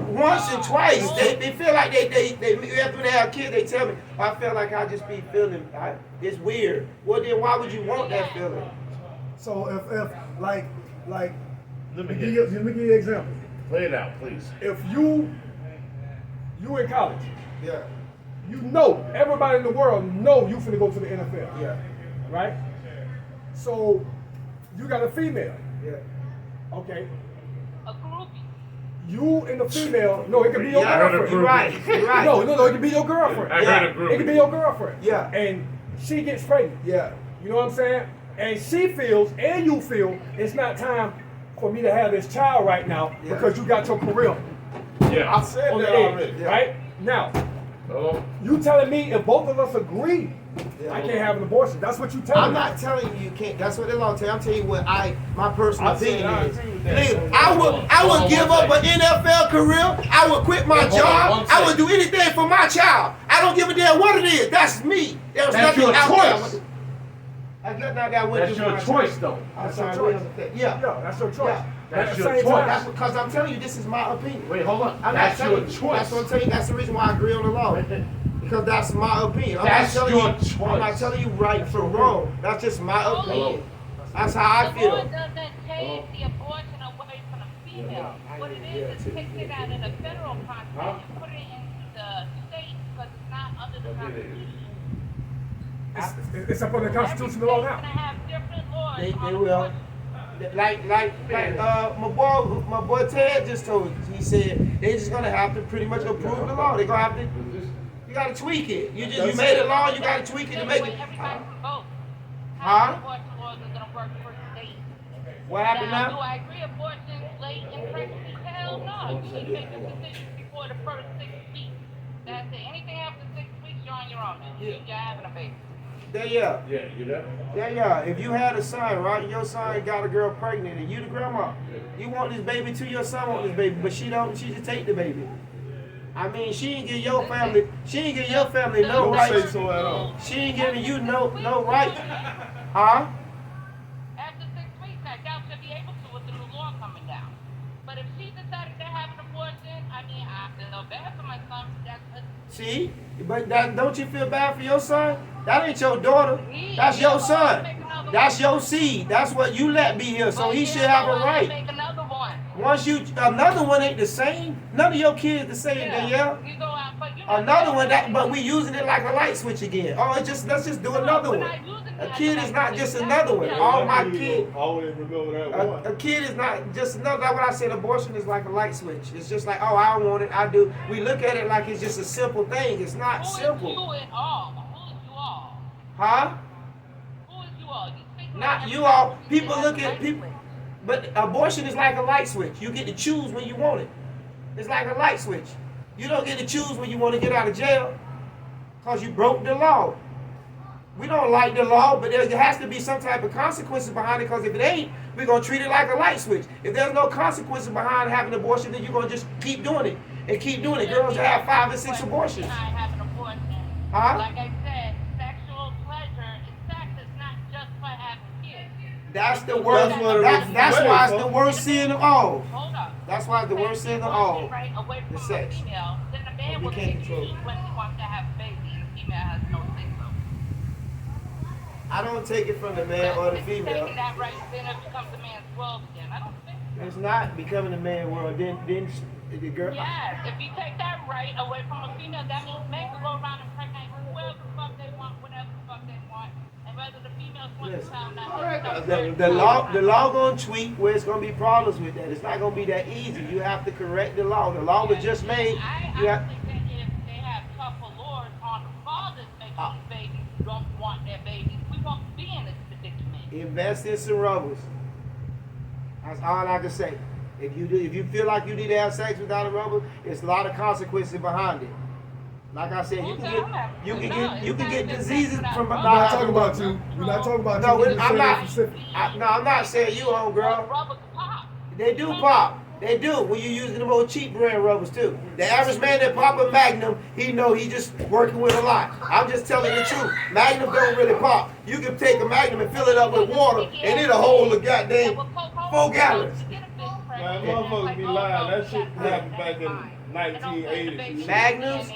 Once and twice, they feel like after they have kids, they tell me, I feel like I just be feeling, it's weird. Well then, why would you want that feeling? So if like Let let me me get give you an example. Play it out, please. If you in college, Yeah, you know everybody in the world know you finna go to the NFL, yeah, right? So you got a female, yeah. okay? A groupie. You and the female, no, it could be your Yeah, girlfriend. you're right, you're right. No, it could be your girlfriend. I heard a group. It could be your girlfriend. Yeah. And she gets pregnant. Yeah. You know what I'm saying? And she feels, and you feel, it's not time for me to have this child right now Yeah. because you got your career Yeah. I said on the that edge, already. Yeah. right? Now, Oh. you telling me if both of us agree, Yeah. I can't have an abortion. That's what you telling I'm me. not telling you you can't. That's what the law tell you. I'm telling you what my personal I said opinion I is. agree with that. Nigga, I would give up an NFL career. I would quit my Hold on, job. one I would second. do anything for my child. I don't give a damn what it is. That's me. There's That's nothing your out choice. there. That's nothing out there. That's your choice, though. I'm That's your sorry. choice. Yeah. Yeah, that's your choice. Yeah. That's At the your same choice. time, That's because I'm telling you, this is my opinion. Wait, hold on. I'm That's not your telling you. choice. That's what I'm telling you. That's the reason why I agree on the law. Because that's my opinion. I'm That's not telling your you, choice. I'm not telling you right from wrong. That's just my opinion. That's how I The feel. law doesn't take the abortion away from the female. What it is taking it out in the federal context and putting it into the state because it's not under the Constitution. it's up on the constitutional law Every now. state's gonna have different laws They on will. abortion. My boy Ted just told you. He said they just gonna have to pretty much approve the law. They gonna have to. You gotta tweak it. You made a law. You gotta tweak it to make it. Everybody can vote. Huh? Abortion laws are gonna work for What happened now? now? Do I agree abortion late in pregnancy? Hell no. You should make the decision before the first 6 weeks. That's it. Anything after 6 weeks, you're on your own. You're having a baby. Yeah. Yeah, you know? Yeah. If you had a son, right, and your son got a girl pregnant, and you the grandma, you want this baby too, your son want this baby, but she don't. She just take the baby. I mean, she ain't give your family. She ain't give your family no Don't rights. say so at all. She ain't giving you no rights. Huh? After 6 weeks, now y'all should be able to with the new law coming down. But if she decided to have an abortion, I mean, I feel bad for my son. See, but don't you feel bad for your son? That ain't your daughter. That's your son. That's your seed. That's what you let be here. So he should have a right. Make another one. Once another one ain't the same. None of your kids the same, Danielle. You go out, but you know, Another one but we using it like a light switch again. Oh, let's just do another one. A kid is not just another one. All my kids. Always remember that one. A kid is not just another. That's what I said. Abortion is like a light switch. It's just like, oh, I don't want it. I do. We look at it like it's just a simple thing. It's not simple. Who is you at all? Who is you all? Huh? Who is you all? You speak Not like you all. everybody People has look a at light people. switch. But abortion is like a light switch. You get to choose when you want it. It's like a light switch. You don't get to choose when you want to get out of jail because you broke the law. We don't like the law, but there has to be some type of consequences behind it, because if it ain't, we're going to treat it like a light switch. If there's no consequences behind having an abortion, then you're going to just keep doing it and keep doing it. Girls that have 5 and 6 abortions. Behind having an abortion. Huh? Like I said, sexual pleasure is sex. It's not just for having kids. That's the worst. That's why it's the worst sin of all. Hold up. That's why it's the worst sin of all. Right away from The a sex. female, then the man We will can't choose control it. when he wants to have a baby, and the female has no say so. I don't take it from the man or the If you're female. taking that right, then it becomes the man's world again. I don't think so. It's not becoming a man world. Then the girl. Yes, if you take that right away from a female, that means men can go around and pregnant whoever the fuck they want, whatever the fuck they want, and whether the females want Yes. to sound that The law gonna tweak where it's gonna be problems with that. It's not gonna be that easy. You have to correct the law. The law was just made. I You have, honestly think if they have tougher laws on the fathers making these babies who don't want their babies, we won't be in this predicament. invest in some rubbers. That's all I can say. If you feel like you need to have sex without a rubber, it's a lot of consequences behind it. Like I said, you can get diseases from We're not not having talking a about rubber. you. We're not talking about No, you. We're I'm not. specific. I'm not saying you, homegirl. Rubber pop. They do pop. They do when you using the more cheap brand rubbers too. The average man that pop a Magnum, he know he just working with a lot. I'm just telling the truth. Magnum don't really pop. You can take a Magnum and fill it up with water, and it'll hold a goddamn 4 gallons. Man, motherfuckers be lying. That shit happened back in 1980s. Magnums,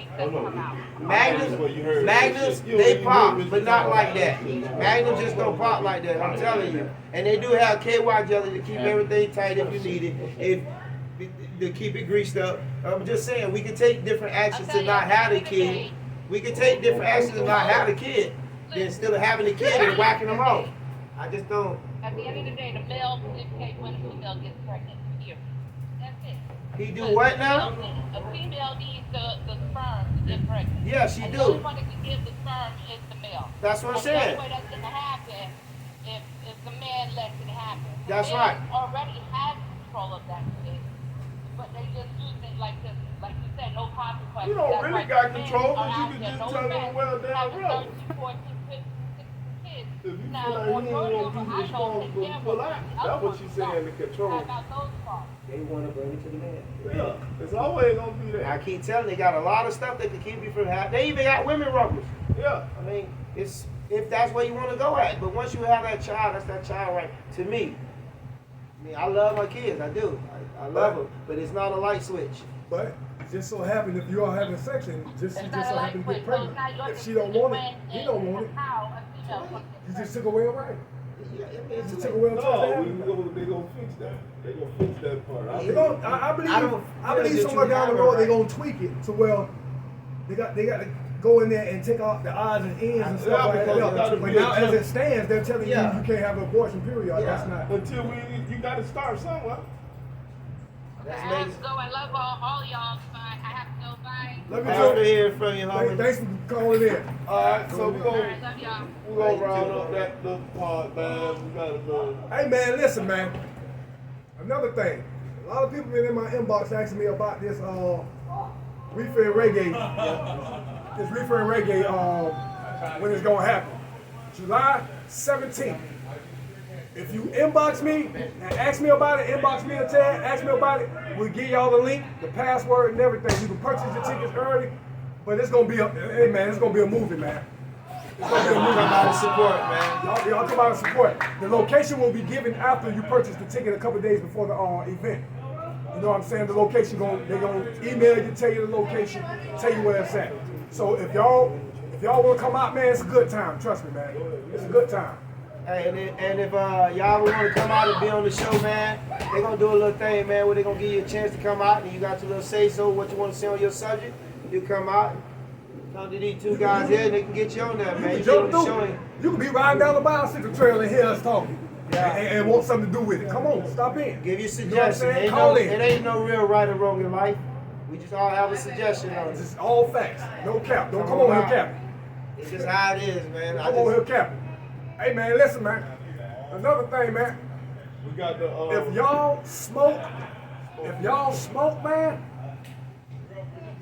That's what you heard. Magnums, You they know, pop, you but not like that. Magnums just don't pop like that. I'm telling you. And they do have KY jelly to keep everything tight if you need it. To keep it greased up. I'm just saying, we can take different actions to not have a kid. We can take different actions to not have a kid, than still having a kid and whacking them off. I just don't. At the end of the day, the male dictates when a female gets pregnant. Here. That's it. He do what now? A female needs the sperm to get pregnant. Yeah, she and do. The only one that can give the sperm is the male. That's what I'm And saying. the only way that's going to happen if the man lets it happen. That's the right. man already has control of that shit, but they just use it like this. Like you said, no consequences. You don't That's really why got the men control, are but you out can there, just no tell them offense, well down having road. 13, 14, 15, 16 kids. If you Now, feel like he ain't majority gonna of them be I know responsible take to care of pull them. out, The that's other what ones she's saying, don't. the control. How about those parts? They want to bring it to the man. Yeah, it's always gonna be I there. keep telling they got a lot of stuff that can keep you from having. They even got women rubbers. Yeah. I mean, it's if that's where you want to go at. But once you have that child, that's that child right to me. I mean, I love my kids. I do. I love them. But it's not a light switch. But it just so happened if you all having sex and she just It's so not like happened to quick, get so pregnant. it's not your If she don't decision want when it, he and don't want it. how a female wants You to just took away a right. Yeah, it You means just like- took away a No, right. they gonna fix that. They gonna fix that part. I believe I don't I believe feel that somewhere you down the have a road they're right. gonna tweak it to well they got to go in there and take off the odds and ends and stuff Yeah, like because it gotta that. But be now a as it stands, they're telling Yeah. you can't have an abortion. Period. Yeah. That's not. Until you gotta start somewhere. That's I have makes to go. I love all y'all. But I have to go. Bye. Love you, Nice Joe. to hear from you, homie. Thanks for calling in. Alright, so we Alright, love y'all. gonna round up that little part, man. We gotta go. Hey, man, listen, man. Another thing. A lot of people been in my inbox asking me about this reefer and reggae. This reefer and reggae, when it's gonna happen. July 17th. If you inbox me and ask me about it, inbox me a tag, ask me about it, we'll give y'all the link, the password, and everything. You can purchase your tickets early, but it's gonna be a, hey man, it's gonna be a movie, man. It's gonna be a movie. Come out and support, man. Y'all come out and support. The location will be given after you purchase the ticket a couple days before the event. You know what I'm saying? The location they're gonna email you, tell you the location, tell you where it's at. So if y'all wanna come out, man, it's a good time. Trust me, man. It's a good time. Hey, and if y'all want to come out and be on the show, man, they gonna do a little thing, man, where they gonna give you a chance to come out and you got your little say so, what you want to say on your subject. You come out, talk to these two guys here, and they can get you on there, man. You You can get on jump the through. show. And, You can be riding down the bicycle trail and hear us talking. And want something to do with it. Come on, stop in. give you You know what I'm suggestions. saying? Call in. It ain't no real right or wrong in life. We just all have a suggestion on It's it. just all facts. No cap. Don't come on here capping. It's just how it is, man. Come on here capping. Hey man, listen, man. Another thing, man. We got the If y'all smoke, man,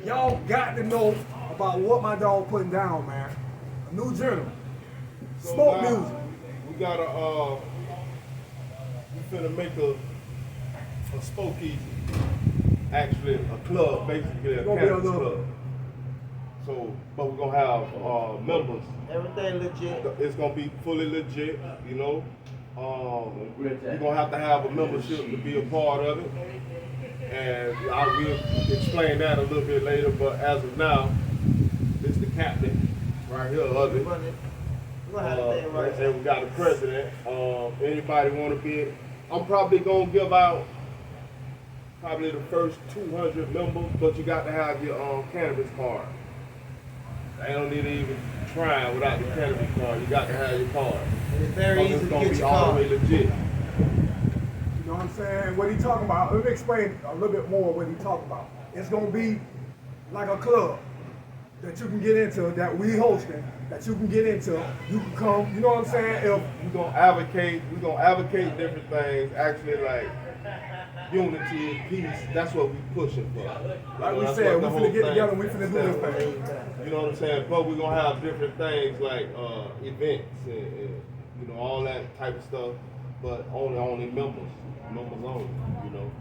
y'all got to know about what my dog putting down, man. A new journal. so Smoke now music. We gotta we finna make a Spokey, actually a club, basically a Gonna be a cannabis little- club. So, but we're gonna have members. Everything legit. It's gonna be fully legit, you know. You're gonna have to have a membership to be a part of it, and I will explain that a little bit later. But as of now, it's the captain right here of We it. run it. We're gonna have the thing right. And we got the president. Anybody want to be? I'm probably gonna give out probably the first 200 members, but you got to have your cannabis card. I don't need to even try without the cannabis card. You got to have your card. And it's very Because easy it's to gonna get be your all car. the way legit. You know what I'm saying? What he talking about? Let me explain a little bit more what he talking about. It's gonna be like a club that you can get into, that we hosting, that you can get into. You can come. You know what I'm saying? If We're gonna advocate different things. Actually, like unity and peace. That's what we pushing for. like we That's said, we what the finna whole get together and thing we finna do this thing. You know what I'm saying? But we're gonna have different things like events and you know all that type of stuff. But only members only. You know,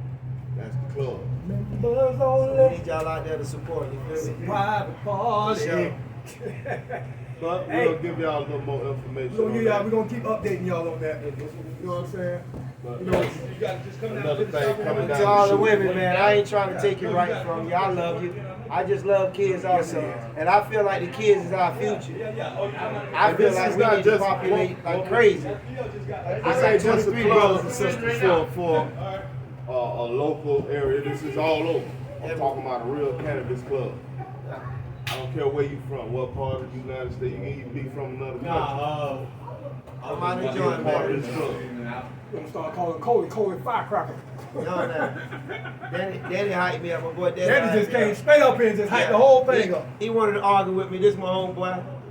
that's the club. Members We only. need y'all out there to support. You feel me? Private party. For sure. But Hey. we'll give y'all a little more information. We're gonna, on get y'all, that. we're gonna keep updating y'all on that. You know what I'm saying? But, You know, another thing coming down To all the chute. women, man, I ain't trying to take it right from you. I love you. I just love kids also. And I feel like the kids is our future. I feel This like is we not need to just populate like crazy. This ain't just a 23 club brothers and sisters. for a local area. This is all over. I'm talking about a real cannabis club. I don't care where you from, what part of the United States. You can even be from another country. I'm out Be a enjoying, part of man. this club. we're gonna start calling Coley Firecracker. You know that. Danny hyped me up, my boy Danny. Daddy hyped just me came up. straight up here and just hyped the whole thing up. He wanted to argue with me. This my homeboy. You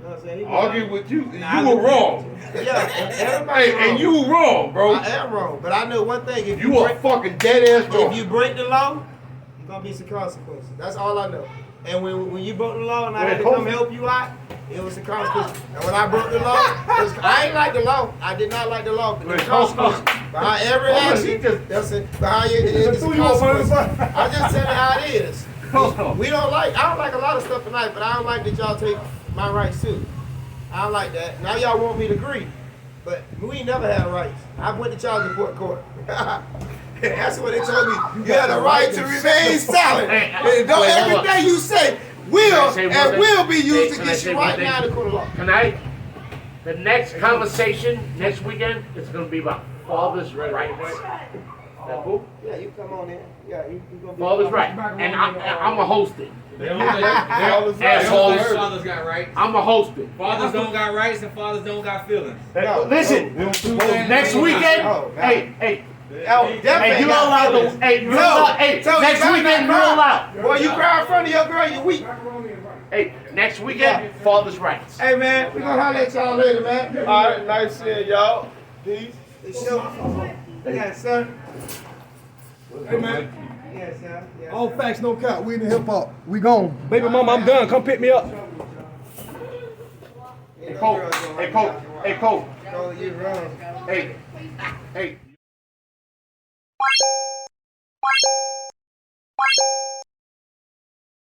know what I'm saying? He Argue with you. Nah, You were wrong. Yeah, everybody Hey, and you were wrong, bro. I am wrong, but I know one thing. If You are break, fucking dead ass wrong. if you break the law, you're gonna be some consequences. That's all I know. And when you broke the law and I had to come help you out, it was the consequences. And when I broke the law, I ain't like the law. I did not like the law. But the consequences behind every action, that's it. Behind it, it's the consequences. I just tell you how it is. We don't like. I don't like a lot of stuff in life, but I don't like that y'all take my rights too. I don't like that. Now y'all want me to agree, but we ain't never had rights. I went to child support court. That's what they told me. You had a right to remain silent. And don't everything you say will Can I say one and thing? will be used Can I against say you one right thing? now in the court of law. Tonight, the next conversation next weekend is going to be about father's rights. That cool? Yeah, you come on in. Yeah, you gonna be Father's rights. And I'm a host it. They don't think Assholes. fathers got rights. I'm a host it. Fathers don't got rights and fathers don't got feelings. No, Listen, We don't do next that. weekend, Oh, God. hey, Oh, definitely. Hey, you allowed to. Hey, you allowed. Hey, next weekend you allowed. Boy, you cry in front of your girl, you weak. Macaroni and rice. Hey, next weekend, father's rights. Hey man, we gonna holler at y'all later, man. All right, nice seeing y'all. Peace. Yes, sir. Hey, man. Yes, sir. Yes, All facts, no cap. We in the hip hop. We gone. Baby mama, I'm done. Come pick me up. Hey, Cole. Hey, Cole. Hey, Cole. Oh, you wrong. Hey. Hey.